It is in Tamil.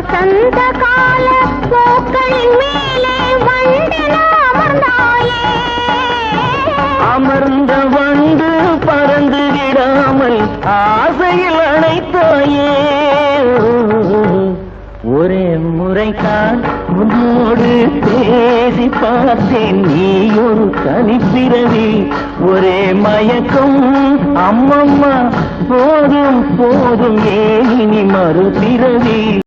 வசந்த கால பூக்களின் மேலே வண்டென அமர்ந்தாயே. அமர்ந்த வண்டு பறந்து விடாமல் ஆசையில் அணைத்தாயே. ஒரே முறைதான் உன்னோடு பேசி பார்த்தேன், நீ ஒரு தனிப்பிறவி. ஒரே மயக்கம் அம்மம்மா, போதும் போதும் ஏன் இனி மறுபிறவி.